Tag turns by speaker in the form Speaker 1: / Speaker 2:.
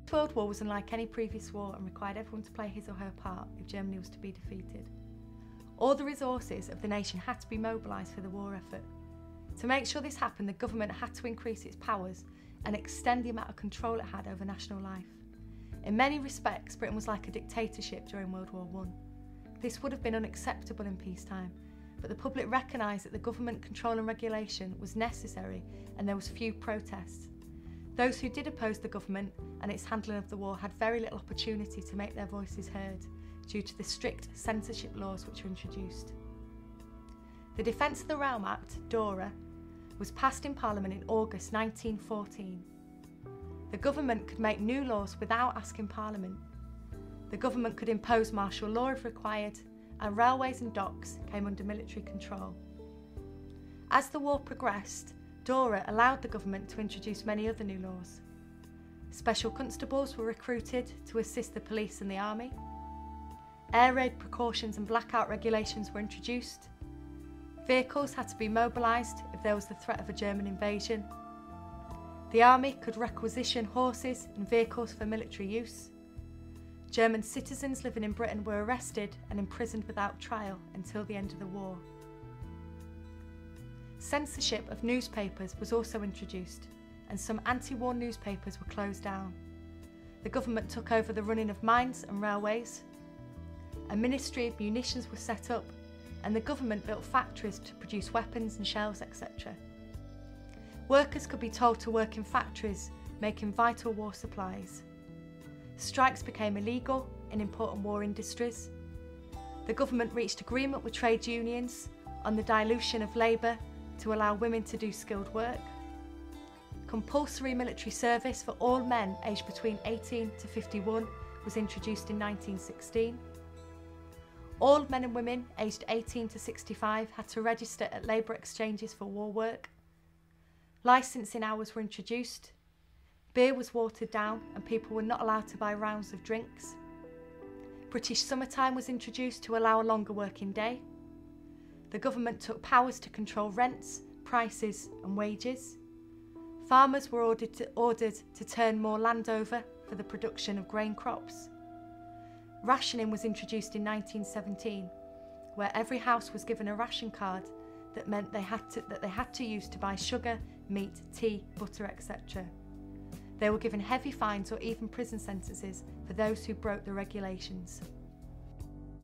Speaker 1: The World War was unlike any previous war and required everyone to play his or her part if Germany was to be defeated. All the resources of the nation had to be mobilised for the war effort. To make sure this happened, the government had to increase its powers and extend the amount of control it had over national life. In many respects, Britain was like a dictatorship during World War I. This would have been unacceptable in peacetime, but the public recognised that the government control and regulation was necessary and there was few protests. Those who did oppose the government and its handling of the war had very little opportunity to make their voices heard due to the strict censorship laws which were introduced. The Defence of the Realm Act, DORA, was passed in Parliament in August 1914. The government could make new laws without asking Parliament. The government could impose martial law if required, and railways and docks came under military control. As the war progressed, DORA allowed the government to introduce many other new laws. Special constables were recruited to assist the police and the army. Air raid precautions and blackout regulations were introduced. Vehicles had to be mobilised if there was the threat of a German invasion. The army could requisition horses and vehicles for military use. German citizens living in Britain were arrested and imprisoned without trial until the end of the war. Censorship of newspapers was also introduced, and some anti-war newspapers were closed down. The government took over the running of mines and railways. A ministry of munitions was set up, and the government built factories to produce weapons and shells, etc. Workers could be told to work in factories, making vital war supplies. Strikes became illegal in important war industries. The government reached agreement with trade unions on the dilution of labour to allow women to do skilled work. Compulsory military service for all men aged between 18 to 51 was introduced in 1916. All men and women aged 18 to 65 had to register at labour exchanges for war work. Licensing hours were introduced. Beer was watered down and people were not allowed to buy rounds of drinks. British summertime was introduced to allow a longer working day. The government took powers to control rents, prices and wages. Farmers were ordered to turn more land over for the production of grain crops. Rationing was introduced in 1917, where every house was given a ration card that meant they had to use to buy sugar, meat, tea, butter, etc. They were given heavy fines or even prison sentences for those who broke the regulations.